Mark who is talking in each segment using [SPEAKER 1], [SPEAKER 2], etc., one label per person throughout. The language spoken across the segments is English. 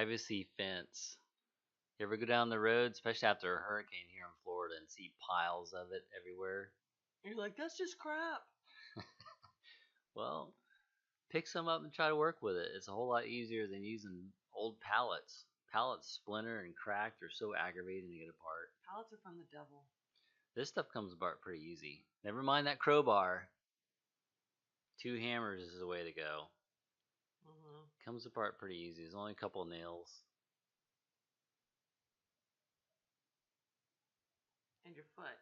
[SPEAKER 1] privacy fence. You ever go down the road, especially after a hurricane here in Florida, and see piles of it everywhere?
[SPEAKER 2] You're like, that's just crap.
[SPEAKER 1] Well, pick some up and try to work with it. It's a whole lot easier than using old pallets. Pallets splinter and crack. They're so aggravating to get apart.
[SPEAKER 2] Pallets are from the devil.
[SPEAKER 1] This stuff comes apart pretty easy. Never mind that crowbar. 2 hammers is the way to go. Comes apart pretty easy. There's only a couple of nails.
[SPEAKER 2] And your foot.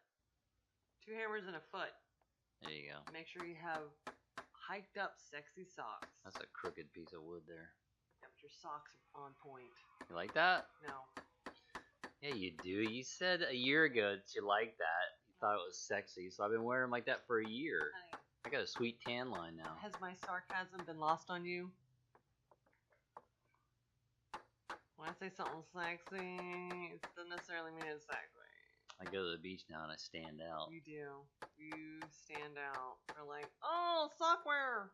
[SPEAKER 2] 2 hammers and a foot.
[SPEAKER 1] There you go.
[SPEAKER 2] Make sure you have hiked up sexy socks.
[SPEAKER 1] That's a crooked piece of wood there.
[SPEAKER 2] Yeah, but your socks are on point.
[SPEAKER 1] You like that?
[SPEAKER 2] No.
[SPEAKER 1] Yeah, you do. You said a year ago that you liked that. You thought it was sexy. So I've been wearing them like that for a year.
[SPEAKER 2] Honey,
[SPEAKER 1] I got a sweet tan line now.
[SPEAKER 2] has my sarcasm been lost on you? When I say something's sexy, it doesn't necessarily mean it's sexy.
[SPEAKER 1] I go to the beach now and I stand out.
[SPEAKER 2] You do. You stand out. You're like, oh, software.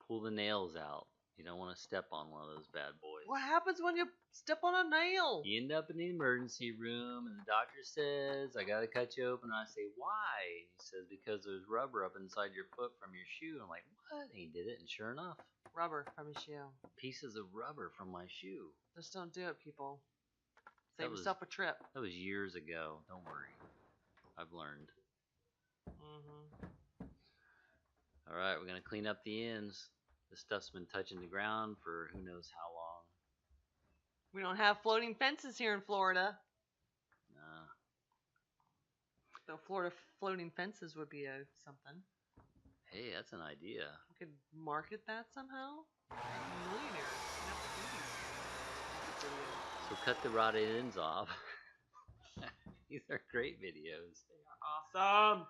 [SPEAKER 1] Pull the nails out. You don't want to step on one of those bad boys.
[SPEAKER 2] What happens when you step on a nail?
[SPEAKER 1] You end up in the emergency room and the doctor says, I gotta cut you open. And I say, why? He says, because there's rubber up inside your foot from your shoe. I'm like, what? And he did it, and sure enough.
[SPEAKER 2] Rubber from his shoe.
[SPEAKER 1] Pieces of rubber from my shoe.
[SPEAKER 2] Just don't do it, people. Save
[SPEAKER 1] That was-
[SPEAKER 2] yourself a trip.
[SPEAKER 1] That was years ago. Don't worry. I've learned. All right, we're going to clean up the ends. This stuff's been touching the ground for who knows how long.
[SPEAKER 2] We don't have floating fences here in Florida.
[SPEAKER 1] Nah.
[SPEAKER 2] Though Florida floating fences would be something.
[SPEAKER 1] Hey, that's an idea.
[SPEAKER 2] We could market that somehow. Millionaires.
[SPEAKER 1] So cut the rotted ends off. These are great videos.
[SPEAKER 2] They are awesome.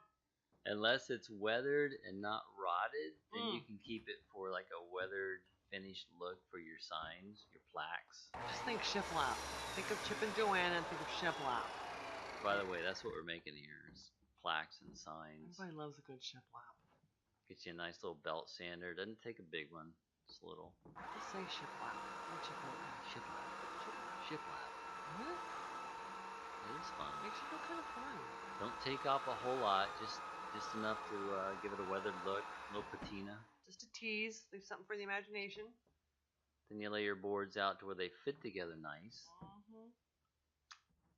[SPEAKER 1] Unless it's weathered and not rotted, then you can keep it for like a weathered, finished look for your signs, your plaques.
[SPEAKER 2] Just think shiplap. Think of Chip and Joanna and think of shiplap.
[SPEAKER 1] By the way, that's what we're making here is plaques and signs.
[SPEAKER 2] Everybody loves a good shiplap.
[SPEAKER 1] Get you a nice little belt sander. Doesn't take a big one, just a little.
[SPEAKER 2] Just say shiplap. Not shiplap.
[SPEAKER 1] Shiplap. Shiplap.
[SPEAKER 2] What?
[SPEAKER 1] It is fun.
[SPEAKER 2] Makes you feel kind of fun.
[SPEAKER 1] Don't take off a whole lot, just enough to give it a weathered look, a little patina.
[SPEAKER 2] Just a tease. Leave something for the imagination.
[SPEAKER 1] Then you lay your boards out to where they fit together nice.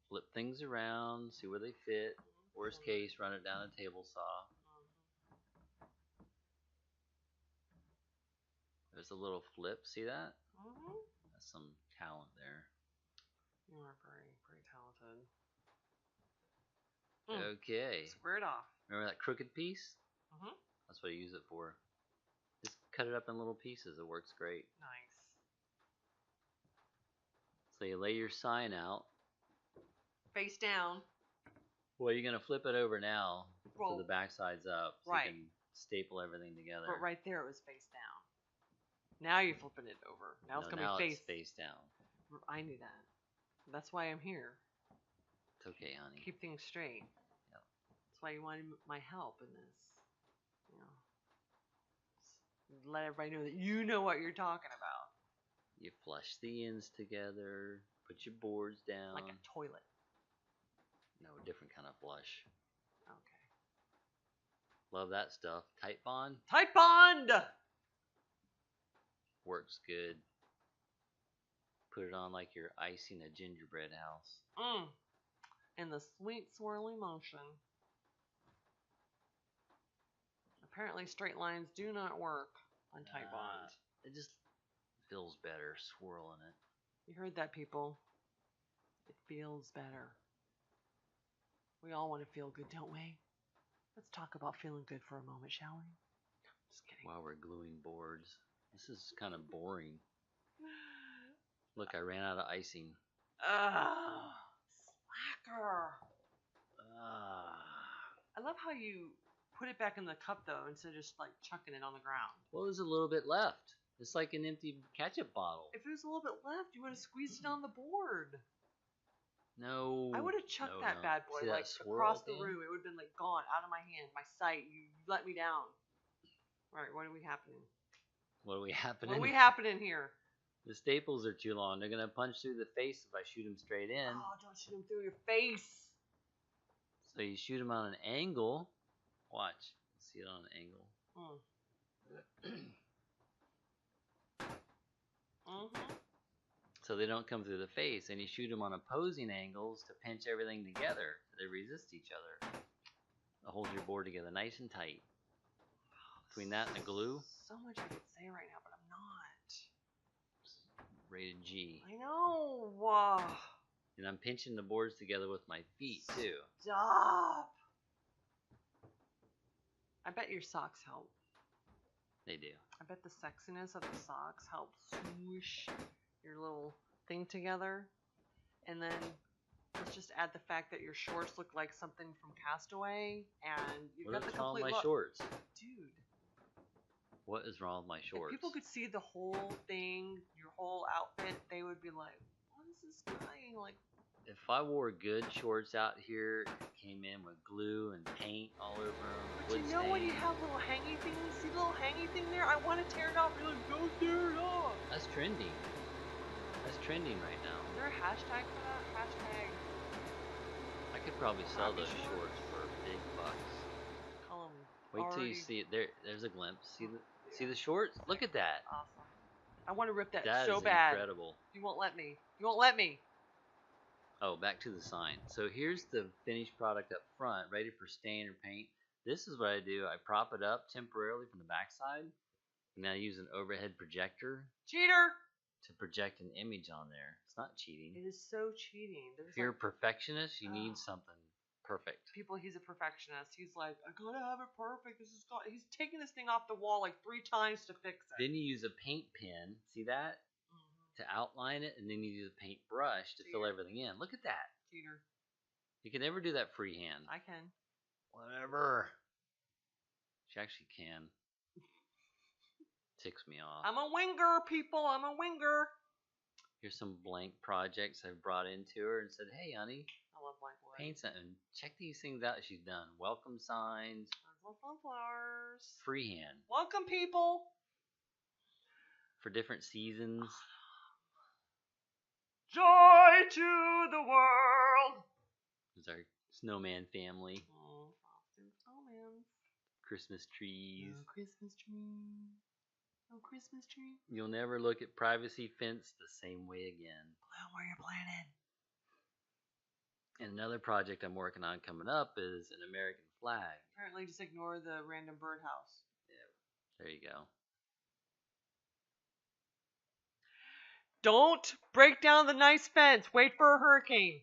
[SPEAKER 1] Flip things around, see where they fit. Worst case, run it down a table saw. There's a little flip, see that? That's some talent there.
[SPEAKER 2] You are very talented.
[SPEAKER 1] Okay.
[SPEAKER 2] Square it off.
[SPEAKER 1] Remember that crooked piece? That's what I use it for. Just cut it up in little pieces. It works great.
[SPEAKER 2] Nice.
[SPEAKER 1] So you lay your sign out.
[SPEAKER 2] Face down.
[SPEAKER 1] Well, you're going to flip it over now
[SPEAKER 2] Well,
[SPEAKER 1] so the back side's up. So
[SPEAKER 2] right.
[SPEAKER 1] you can staple everything together.
[SPEAKER 2] But right there it was face down. Now you're flipping it over. Now it's going to be
[SPEAKER 1] it's face down.
[SPEAKER 2] I knew that. That's why I'm here.
[SPEAKER 1] It's okay, honey.
[SPEAKER 2] Keep things straight.
[SPEAKER 1] Yep.
[SPEAKER 2] That's why you wanted my help in this. You know, just let everybody know that you know what you're talking about.
[SPEAKER 1] You flush the ends together. Put your boards down.
[SPEAKER 2] Like a toilet.
[SPEAKER 1] No, different kind of flush.
[SPEAKER 2] Okay.
[SPEAKER 1] Love that stuff. Tight bond
[SPEAKER 2] Tight bond!
[SPEAKER 1] works good. Put it on like you're icing a gingerbread house.
[SPEAKER 2] In the sweet swirly motion. Apparently straight lines do not work on tight bond.
[SPEAKER 1] It just feels better swirling it.
[SPEAKER 2] You heard that, people. It feels better. We all want to feel good, don't we? Let's talk about feeling good for a moment, shall we? Just kidding.
[SPEAKER 1] While we're gluing boards. This is kind of boring. Look, I ran out of icing.
[SPEAKER 2] Slacker. I love how you put it back in the cup, though, instead of just, like, chucking it on the ground.
[SPEAKER 1] Well, there's a little bit left. It's like an empty ketchup bottle.
[SPEAKER 2] If it was a little bit left, you would have squeezed it on the board.
[SPEAKER 1] No.
[SPEAKER 2] I would have chucked that bad boy,
[SPEAKER 1] See
[SPEAKER 2] like,
[SPEAKER 1] that swirl
[SPEAKER 2] across
[SPEAKER 1] at
[SPEAKER 2] the
[SPEAKER 1] the end?
[SPEAKER 2] room. It would have been, like, gone, out of my hand, my sight. You let me down. All right, what are we happening?
[SPEAKER 1] What are we happening?
[SPEAKER 2] What are we happening here?
[SPEAKER 1] The staples are too long. They're gonna punch through the face if I shoot them straight in.
[SPEAKER 2] Oh, don't shoot them through your face.
[SPEAKER 1] So you shoot them on an angle. Watch. See it on an angle. So they don't come through the face, and you shoot them on opposing angles to pinch everything together so they resist each other. It holds your board together nice and tight. Between that and the glue.
[SPEAKER 2] So much I could say right now, but I'm not.
[SPEAKER 1] Rated G.
[SPEAKER 2] I know. Wow.
[SPEAKER 1] And I'm pinching the boards together with my feet too.
[SPEAKER 2] Stop. I bet your socks help.
[SPEAKER 1] They do.
[SPEAKER 2] I bet the sexiness of the socks helps swoosh your little thing together. And then let's just add the fact that your shorts look like something from Castaway, and you've got the complete
[SPEAKER 1] with my
[SPEAKER 2] look.
[SPEAKER 1] shorts?
[SPEAKER 2] Dude.
[SPEAKER 1] What is wrong with my shorts?
[SPEAKER 2] If people could see the whole thing, your whole outfit, they would be like, what is this guy? Like,
[SPEAKER 1] if I wore good shorts out here, came in with glue and paint all over them,
[SPEAKER 2] but you know when you have little hangy things, see the little hangy thing there? I want to tear it off. You're like, don't tear it off.
[SPEAKER 1] That's trending. That's trending right now.
[SPEAKER 2] Is there a hashtag for that? Hashtag.
[SPEAKER 1] I could probably sell those shorts for big bucks. Wait till you see it. There's a glimpse. See the shorts? Look at that.
[SPEAKER 2] Awesome. I want to rip that
[SPEAKER 1] so
[SPEAKER 2] bad. That is
[SPEAKER 1] incredible.
[SPEAKER 2] You won't let me. You won't let me.
[SPEAKER 1] Oh, back to the sign. So here's the finished product up front, ready for stain or paint. This is what I do. I prop it up temporarily from the backside, and I use an overhead projector.
[SPEAKER 2] Cheater!
[SPEAKER 1] To project an image on there. It's not cheating.
[SPEAKER 2] It is so cheating.
[SPEAKER 1] If you're a perfectionist, you need something perfect.
[SPEAKER 2] He's a perfectionist. He's like, I gotta have it perfect. He's taking this thing off the wall like 3 times to fix it.
[SPEAKER 1] Then you use a paint pen. See that? To outline it, and then you use a paint brush to fill everything in. Look at that.
[SPEAKER 2] Cheater.
[SPEAKER 1] You can never do that freehand.
[SPEAKER 2] I can.
[SPEAKER 1] Whatever. She actually can. Ticks me off.
[SPEAKER 2] I'm a winger, people. I'm a winger.
[SPEAKER 1] Here's some blank projects I've brought into her and said, hey, honey.
[SPEAKER 2] I love blank wood.
[SPEAKER 1] Paint something. Check these things out she's done. Welcome signs.
[SPEAKER 2] Sunflowers.
[SPEAKER 1] Freehand.
[SPEAKER 2] Welcome, people.
[SPEAKER 1] For different seasons.
[SPEAKER 2] Joy to the world.
[SPEAKER 1] There's our snowman family.
[SPEAKER 2] Oh, frosted snowman.
[SPEAKER 1] Christmas trees.
[SPEAKER 2] Oh, Christmas tree. Oh, Christmas tree.
[SPEAKER 1] You'll never look at privacy fence the same way again.
[SPEAKER 2] Bloom where you're planted.
[SPEAKER 1] And another project I'm working on coming up is an American flag.
[SPEAKER 2] Apparently, just ignore the random birdhouse.
[SPEAKER 1] Yeah, there you go.
[SPEAKER 2] Don't break down the nice fence. Wait for a hurricane.